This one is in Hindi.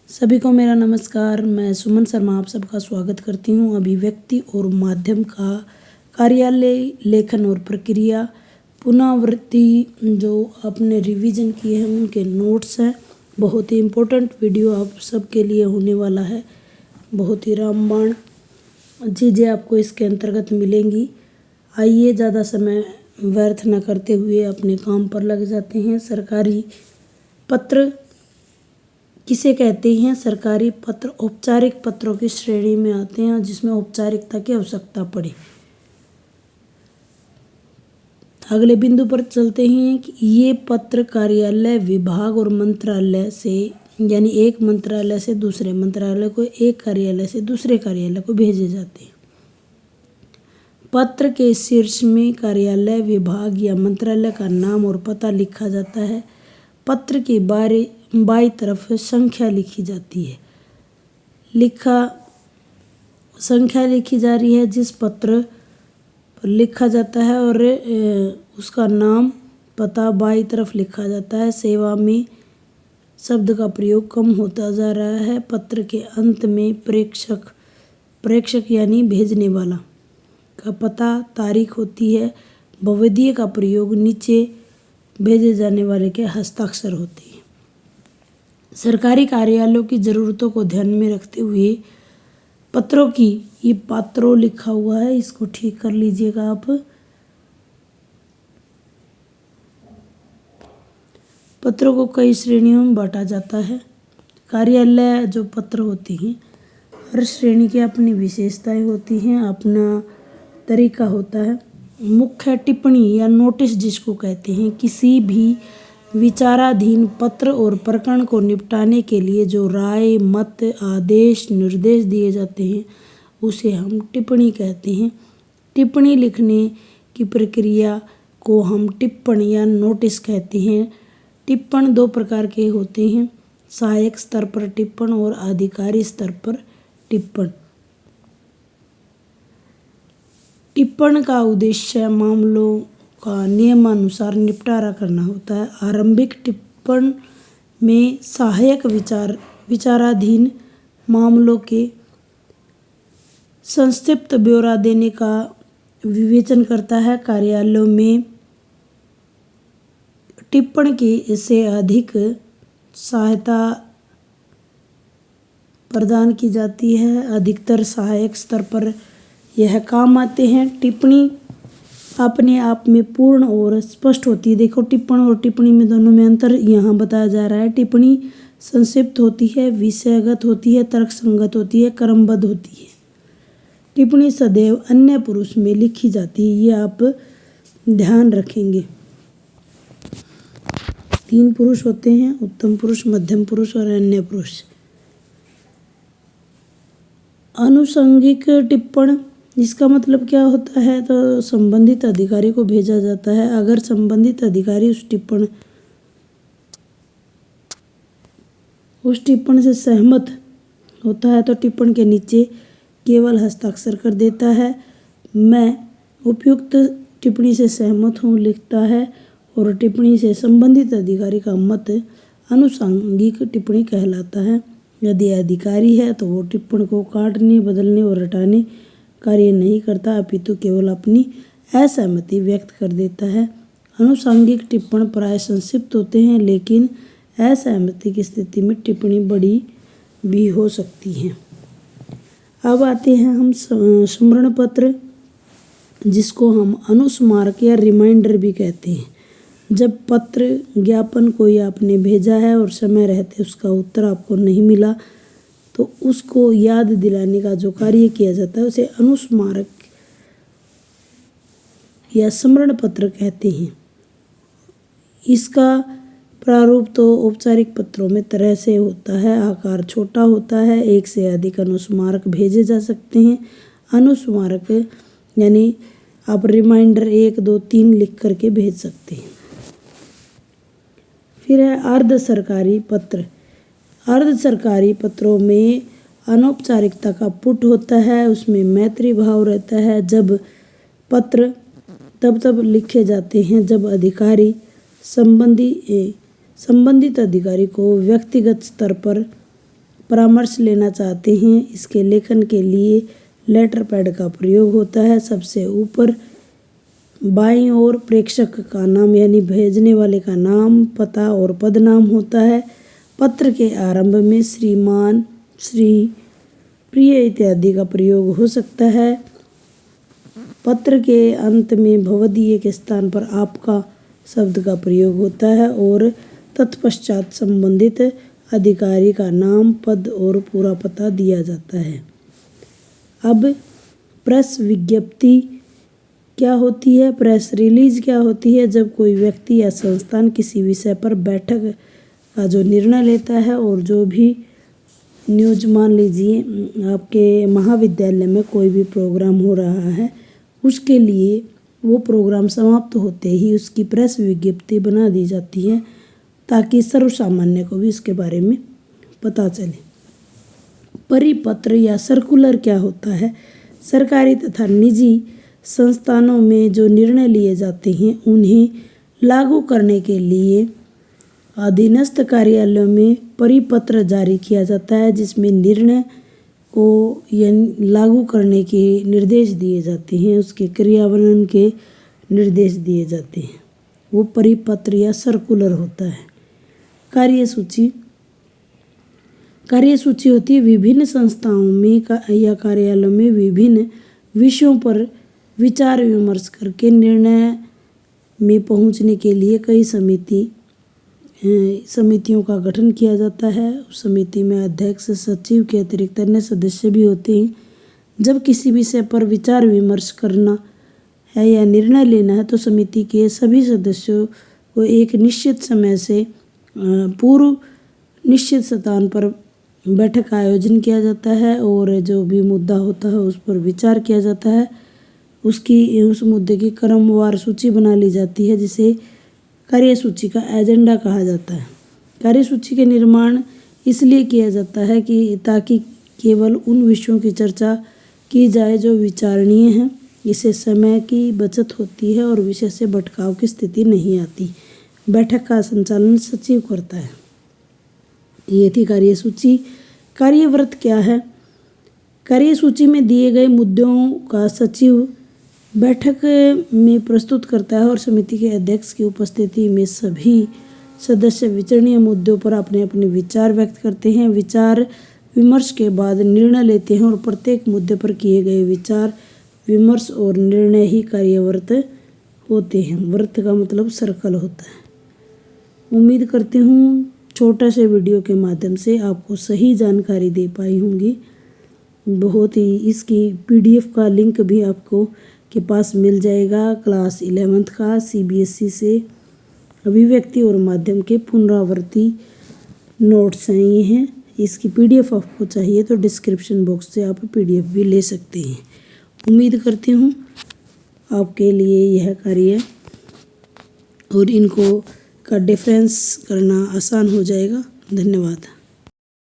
सभी को मेरा नमस्कार। मैं सुमन शर्मा आप सबका स्वागत करती हूँ। अभिव्यक्ति और माध्यम का कार्यालय लेखन और प्रक्रिया पुनरावृत्ति जो आपने रिवीजन किए हैं उनके नोट्स हैं। बहुत ही इम्पोर्टेंट वीडियो आप सबके लिए होने वाला है। बहुत ही रामबाण चीज़ें आपको इसके अंतर्गत मिलेंगी। आइए ज़्यादा समय व्यर्थ न करते हुए अपने काम पर लग जाते हैं। सरकारी पत्र किसे कहते हैं? सरकारी पत्र औपचारिक पत्रों की श्रेणी में आते हैं जिसमें औपचारिकता की आवश्यकता पड़े। अगले बिंदु पर चलते हैं कि ये पत्र कार्यालय, विभाग और मंत्रालय से यानी एक मंत्रालय से दूसरे मंत्रालय को, एक कार्यालय से दूसरे कार्यालय को भेजे जाते हैं। पत्र के शीर्ष में कार्यालय, विभाग या मंत्रालय का नाम और पता लिखा जाता है। पत्र की बाईं तरफ संख्या लिखी जाती है। संख्या लिखी जा रही है जिस पत्र पर लिखा जाता है और उसका नाम, पता बाईं तरफ लिखा जाता है। सेवा में शब्द का प्रयोग कम होता जा रहा है। पत्र के अंत में प्रेषक यानी भेजने वाला का पता, तारीख होती है। बहुविधीय का प्रयोग नीचे भेजे जाने वाले के हस्ताक्षर होते हैं। सरकारी कार्यालयों की ज़रूरतों को ध्यान में रखते हुए पत्रों की, ये पात्रों लिखा हुआ है, इसको ठीक कर लीजिएगा आप। पत्रों को कई श्रेणियों में बांटा जाता है। कार्यालय जो पत्र होते हैं, हर श्रेणी की अपनी विशेषताएं होती हैं, अपना तरीका होता है। मुख्य टिप्पणी या नोटिस जिसको कहते हैं, किसी भी विचाराधीन पत्र और प्रकरण को निपटाने के लिए जो राय, मत, आदेश, निर्देश दिए जाते हैं उसे हम टिप्पणी कहते हैं। टिप्पणी लिखने की प्रक्रिया को हम टिप्पण या नोटिस कहते हैं। टिप्पण दो प्रकार के होते हैं, सहायक स्तर पर टिप्पण और अधिकारी स्तर पर टिप्पण। टिप्पण का उद्देश्य मामलों का नियमानुसार निपटारा करना होता है। आरंभिक टिप्पण में सहायक विचाराधीन मामलों के संक्षिप्त ब्यौरा देने का विवेचन करता है। कार्यालयों में टिप्पण की से अधिक सहायता प्रदान की जाती है। अधिकतर सहायक स्तर पर यह काम आते हैं। टिप्पणी अपने आप में पूर्ण और स्पष्ट होती है। देखो, टिप्पण और टिप्पणी में दोनों में अंतर यहाँ बताया जा रहा है। टिप्पणी संक्षिप्त होती है, विषयगत होती है, तर्कसंगत होती है, क्रमबद्ध होती है। टिप्पणी सदैव अन्य पुरुष में लिखी जाती है, ये आप ध्यान रखेंगे। 3 पुरुष होते हैं, उत्तम पुरुष, मध्यम पुरुष और अन्य पुरुष। आनुषंगिक टिप्पण, इसका मतलब क्या होता है? तो संबंधित अधिकारी को भेजा जाता है। अगर संबंधित अधिकारी उस टिप्पण से सहमत होता है तो टिप्पण के नीचे केवल हस्ताक्षर कर देता है। मैं उपयुक्त टिप्पणी से सहमत हूँ लिखता है और टिप्पणी से संबंधित अधिकारी का मत आनुषंगिक टिप्पणी कहलाता है। यदि अधिकारी है तो वो टिप्पण को काटने, बदलने और हटाने कार्य नहीं करता, अपितु केवल अपनी असहमति व्यक्त कर देता है। आनुषंगिक टिप्पण प्राय संक्षिप्त होते हैं, लेकिन असहमति की स्थिति में टिप्पणी बड़ी भी हो सकती है। अब आते हैं हम स्मरण पत्र, जिसको हम अनुस्मारक या रिमाइंडर भी कहते हैं। जब पत्र, ज्ञापन कोई आपने भेजा है और समय रहते उसका उत्तर आपको नहीं मिला तो उसको याद दिलाने का जो कार्य किया जाता है उसे अनुस्मारक या स्मरण पत्र कहते हैं। इसका प्रारूप तो औपचारिक पत्रों में तरह से होता है। आकार छोटा होता है। 1 से अधिक अनुस्मारक भेजे जा सकते हैं। अनुस्मारक यानी आप रिमाइंडर 1, 2, 3 लिख करके भेज सकते हैं। फिर है अर्ध सरकारी पत्र। अर्ध सरकारी पत्रों में अनौपचारिकता का पुट होता है, उसमें मैत्री भाव रहता है। जब पत्र तब लिखे जाते हैं जब अधिकारी संबंधित अधिकारी को व्यक्तिगत स्तर पर परामर्श लेना चाहते हैं, इसके लेखन के लिए लेटर पैड का प्रयोग होता है। सबसे ऊपर बाईं ओर प्रेषक का नाम यानी भेजने वाले का नाम, पता और पदनाम होता है। पत्र के आरंभ में श्रीमान, श्री, प्रिय इत्यादि का प्रयोग हो सकता है। पत्र के अंत में भवदीय के स्थान पर आपका शब्द का प्रयोग होता है और तत्पश्चात संबंधित अधिकारी का नाम, पद और पूरा पता दिया जाता है। अब प्रेस विज्ञप्ति क्या होती है, प्रेस रिलीज क्या होती है? जब कोई व्यक्ति या संस्थान किसी विषय पर बैठक का जो निर्णय लेता है और जो भी न्यूज, मान लीजिए आपके महाविद्यालय में कोई भी प्रोग्राम हो रहा है, उसके लिए वो प्रोग्राम समाप्त होते ही उसकी प्रेस विज्ञप्ति बना दी जाती है ताकि सर्वसामान्य को भी इसके बारे में पता चले। परिपत्र या सर्कुलर क्या होता है? सरकारी तथा निजी संस्थानों में जो निर्णय लिए जाते हैं उन्हें लागू करने के लिए अधीनस्थ कार्यालयों में परिपत्र जारी किया जाता है, जिसमें निर्णय को लागू करने के निर्देश दिए जाते हैं, उसके क्रियान्वयन के निर्देश दिए जाते हैं, वो परिपत्र या सर्कुलर होता है। कार्यसूची, कार्यसूची होती है विभिन्न संस्थाओं में या कार्यालयों में विभिन्न विषयों पर विचार विमर्श करके निर्णय में पहुंचने के लिए कई समितियों का गठन किया जाता है। उस समिति में अध्यक्ष, सचिव के अतिरिक्त अन्य सदस्य भी होते हैं। जब किसी विषय पर विचार विमर्श करना है या निर्णय लेना है तो समिति के सभी सदस्यों को एक निश्चित समय से पूर्व निश्चित स्थान पर बैठक का आयोजन किया जाता है और जो भी मुद्दा होता है उस पर विचार किया जाता है। उस मुद्दे की क्रमवार सूची बना ली जाती है जिसे कार्यसूची का एजेंडा कहा जाता है। कार्यसूची के निर्माण इसलिए किया जाता है कि ताकि केवल उन विषयों की चर्चा की जाए जो विचारणीय हैं। इससे समय की बचत होती है और विषय से भटकाव की स्थिति नहीं आती। बैठक का संचालन सचिव करता है। ये थी कार्यसूची। कार्यव्रत क्या है? कार्यसूची में दिए गए मुद्दों का सचिव बैठक में प्रस्तुत करता है और समिति के अध्यक्ष की उपस्थिति में सभी सदस्य विचारणीय मुद्दों पर अपने अपने विचार व्यक्त करते हैं। विचार विमर्श के बाद निर्णय लेते हैं और प्रत्येक मुद्दे पर किए गए विचार विमर्श और निर्णय ही कार्यव्रत होते हैं। व्रत का मतलब सर्कल होता है। उम्मीद करती हूँ छोटा से वीडियो के माध्यम से आपको सही जानकारी दे पाई होंगी। बहुत ही इसकी PDF का लिंक भी आपको के पास मिल जाएगा। क्लास 11th का CBSE से अभिव्यक्ति और माध्यम के पुनरावृत्ति नोट्स हैं ये हैं। इसकी PDF आपको चाहिए तो डिस्क्रिप्शन बॉक्स से आप PDF भी ले सकते हैं। उम्मीद करती हूँ आपके लिए यह कार्य और इनको का डिफरेंस करना आसान हो जाएगा। धन्यवाद।